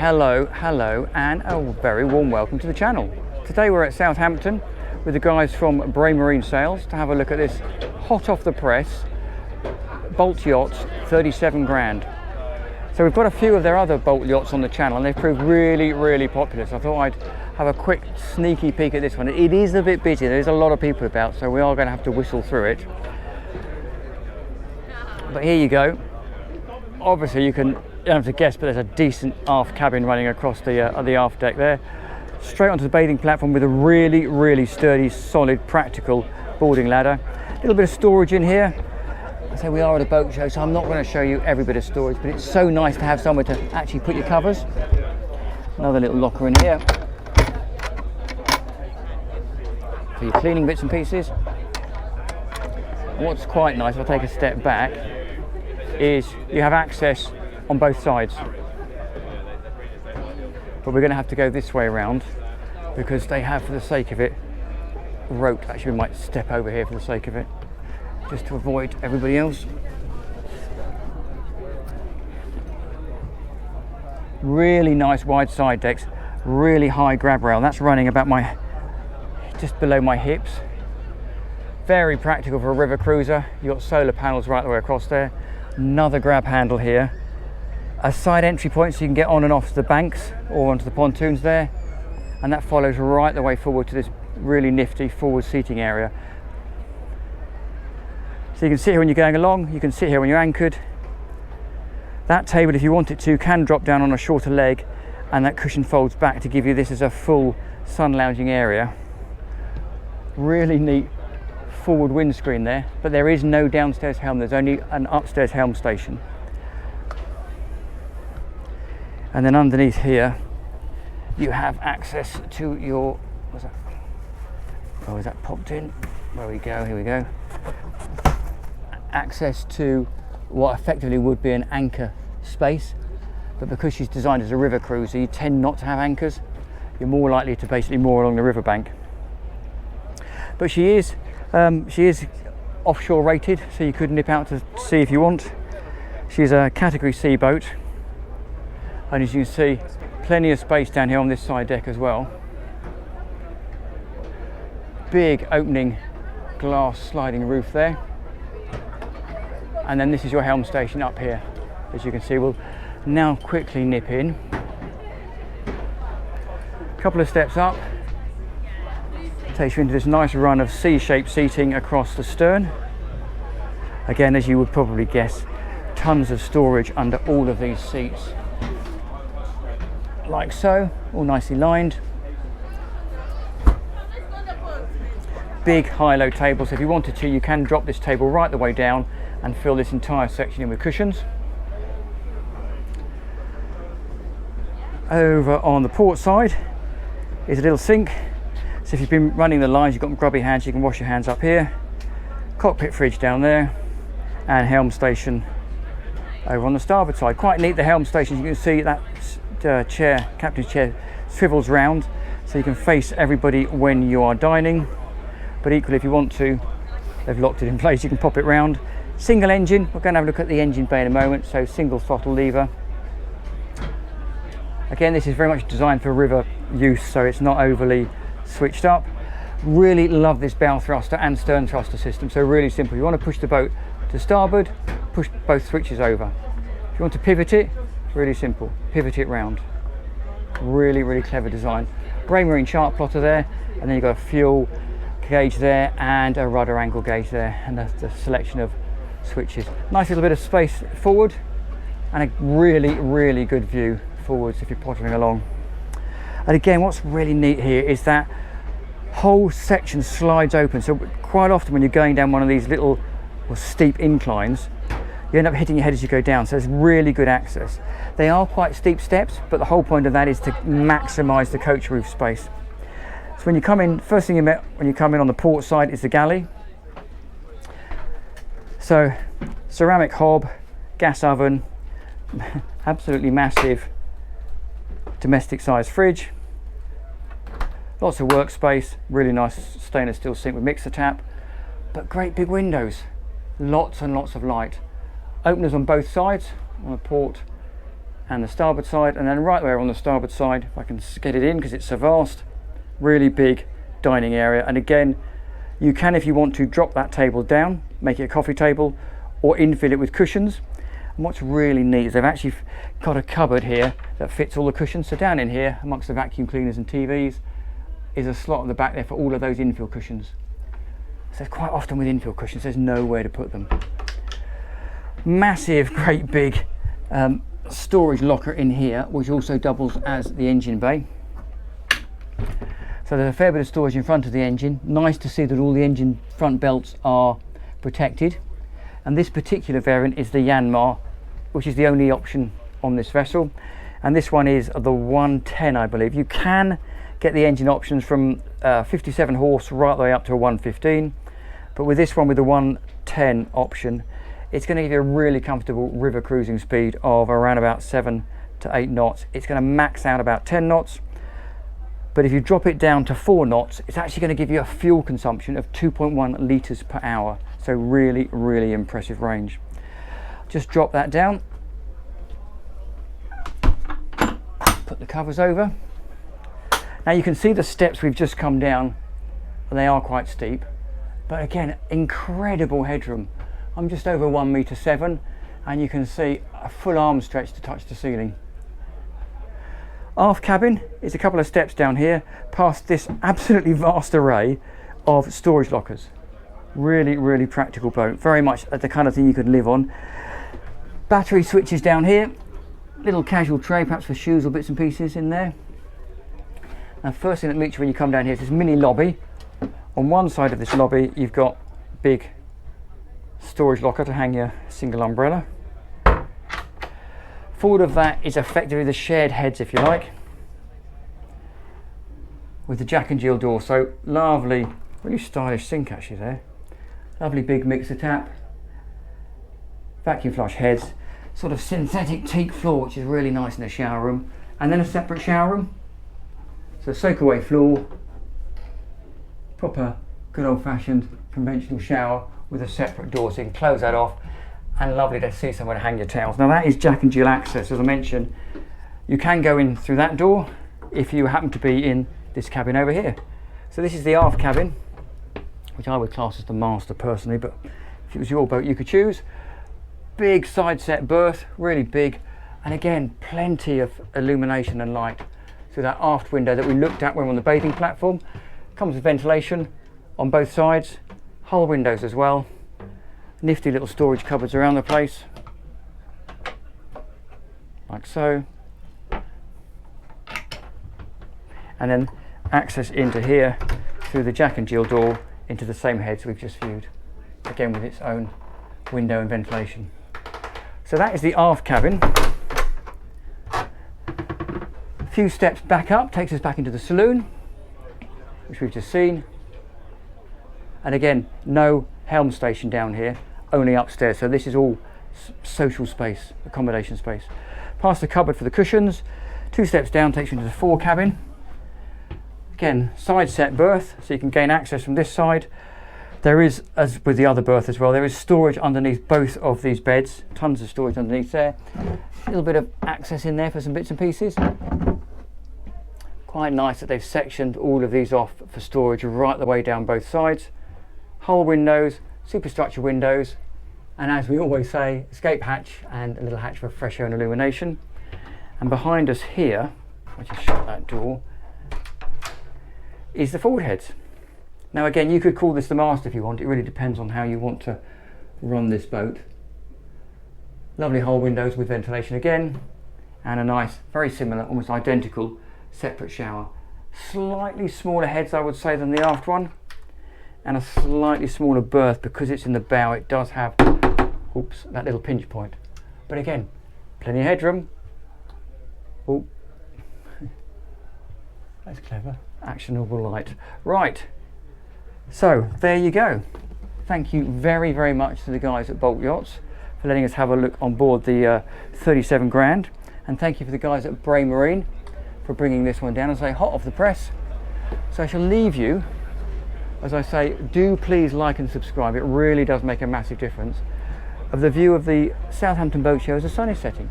Hello, and a very warm welcome to the channel. Today we're at Southampton with the guys from Bray Marine Sales to have a look at this hot off the press Balt Yacht, 37 grand. So we've got a few of their other Balt Yachts on the channel and they've proved really popular, so I thought I'd have a quick sneaky peek at this one. It is a bit busy, there's a lot of people about, so we are going to have to whistle through it. But here you go. Obviously you don't have to guess, but there's a decent aft cabin running across the aft deck there. Straight onto the bathing platform with a really sturdy, solid, practical boarding ladder. A little bit of storage in here. I say we are at a boat show, so I'm not going to show you every bit of storage, but it's so nice to have somewhere to actually put your covers. Another little locker in here for your cleaning bits and pieces. What's quite nice, if I take a step back, is you have access on both sides, but we're going to have to go this way around because they have, for the sake of it, roped. Actually we might step over here for the sake of it, just to avoid everybody else. Really nice wide side decks, really high grab rail. That's running about just below my hips. Very practical for a river cruiser. You've got solar panels right the way across there. Another grab handle here. A side entry point so you can get on and off the banks or onto the pontoons there. And that follows right the way forward to this really nifty forward seating area. So you can sit here when you're going along, you can sit here when you're anchored. That table, if you want it to, can drop down on a shorter leg, and that cushion folds back to give you this as a full sun lounging area. Really neat forward windscreen there, but there is no downstairs helm. There's only an upstairs helm station. And then underneath here you have access to your, what's that? Oh, is that popped in? There we go, here we go. Access to what effectively would be an anchor space, but because she's designed as a river cruiser, you tend not to have anchors. You're more likely to basically moor along the riverbank. But she is offshore rated, so you could nip out to sea if you want. She's a category C boat, and as you can see, plenty of space down here on this side deck as well. Big opening glass sliding roof there, and then this is your helm station up here. As you can see, we'll now quickly nip in. A couple of steps up takes you into this nice run of C-shaped seating across the stern. Again, as you would probably guess, tons of storage under all of these seats, like so, all nicely lined. Big high-low table, so if you wanted to, you can drop this table right the way down and fill this entire section in with cushions. Over on the port side is a little sink. So if you've been running the lines, you've got grubby hands, you can wash your hands up here. Cockpit fridge down there, and helm station over on the starboard side. Quite neat, the helm station. You can see that captain's chair swivels round, so you can face everybody when you are dining. But equally, if you want to, they've locked it in place, you can pop it round. Single engine, we're going to have a look at the engine bay in a moment, so single throttle lever. Again, this is very much designed for river use, so it's not overly switched up. Really love this bow thruster and stern thruster system, so really simple. You want to push the boat to starboard, push both switches over. If you want to pivot it, it's really simple, pivot it round. Really clever design. Bray Marine chart plotter there, and then you've got a fuel gauge there and a rudder angle gauge there, and the selection of switches. Nice little bit of space forward, and a really good view forwards if you're pottering along. And again, what's really neat here is that whole section slides open, so quite often when you're going down one of these little or steep inclines, you end up hitting your head as you go down, so there's really good access. They are quite steep steps, but the whole point of that is to maximise the coach roof space. So when you come in, first thing when you come in on the port side is the galley. So ceramic hob, gas oven, absolutely massive domestic size fridge, lots of workspace, really nice stainless steel sink with mixer tap, but great big windows, lots and lots of light. Openers on both sides, on the port and the starboard side, and then right there on the starboard side, if I can get it in because it's so vast, really big dining area. And again, you can, if you want to, drop that table down, make it a coffee table, or infill it with cushions. And what's really neat is they've actually got a cupboard here that fits all the cushions. So down in here, amongst the vacuum cleaners and TVs, is a slot at the back there for all of those infill cushions. So quite often with infill cushions, there's nowhere to put them. Massive, great big storage locker in here, which also doubles as the engine bay. So there's a fair bit of storage in front of the engine. Nice to see that all the engine front belts are protected. And this particular variant is the Yanmar, which is the only option on this vessel. And this one is the 110, I believe. You can get the engine options from 57 horse right the way up to a 115. But with this one, with the 110 option, it's going to give you a really comfortable river cruising speed of around about 7 to 8 knots. It's going to max out about 10 knots. But if you drop it down to 4 knots, it's actually going to give you a fuel consumption of 2.1 litres per hour. So really, really impressive range. Just drop that down. Put the covers over. Now you can see the steps we've just come down, and they are quite steep. But again, incredible headroom. I'm just over 1.7 meters, and you can see a full arm stretch to touch the ceiling. Aft cabin is a couple of steps down here, past this absolutely vast array of storage lockers. Really, really practical boat. Very much the kind of thing you could live on. Battery switches down here. Little casual tray, perhaps for shoes or bits and pieces in there. Now, first thing that meets you when you come down here is this mini lobby. On one side of this lobby, you've got big storage locker to hang your single umbrella. Forward of that is effectively the shared heads, if you like, with the Jack and Jill door. So lovely, really stylish sink actually there. Lovely big mixer tap, vacuum flush heads, sort of synthetic teak floor, which is really nice in the shower room, and then a separate shower room. So soak away floor, proper good old-fashioned conventional shower with a separate door, so you can close that off, and lovely to see somewhere to hang your towels. Now that is Jack and Jill access. As I mentioned, you can go in through that door if you happen to be in this cabin over here. So this is the aft cabin, which I would class as the master personally, but if it was your boat you could choose. Big side set berth, really big, and again plenty of illumination and light through that aft window that we looked at when we were on the bathing platform. Comes with ventilation on both sides, hull windows as well, nifty little storage cupboards around the place, like so, and then access into here through the Jack and Jill door into the same heads we've just viewed, again with its own window and ventilation. So that is the aft cabin. A few steps back up takes us back into the saloon, which we've just seen, and again no helm station down here, only upstairs, so this is all social space, accommodation space. Past the cupboard for the cushions, 2 steps down takes you into the fore cabin. Again, side set berth, so you can gain access from this side. There is, as with the other berth as well, there is storage underneath both of these beds, tons of storage underneath there. A little bit of access in there for some bits and pieces. Quite nice that they've sectioned all of these off for storage right the way down both sides. Hull windows, superstructure windows, and as we always say, escape hatch and a little hatch for fresh air and illumination. And behind us here, I'll just shut that door, is the forward heads. Now again, you could call this the master if you want. It really depends on how you want to run this boat. Lovely hull windows with ventilation again, and a nice, very similar, almost identical separate shower. Slightly smaller heads, I would say, than the aft one, and a slightly smaller berth because it's in the bow. It does have, oops, that little pinch point. But again, plenty of headroom. Oh, that's clever. Actionable light. Right. So there you go. Thank you very, very much to the guys at Balt Yachts for letting us have a look on board the 37 grand, and thank you for the guys at Bray Marine for bringing this one down, and say hot off the press. So I shall leave you, as I say, do please like and subscribe. It really does make a massive difference, of the view of the Southampton Boat Show as the sun is setting.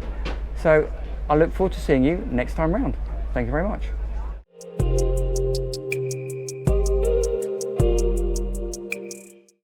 So I look forward to seeing you next time round. Thank you very much.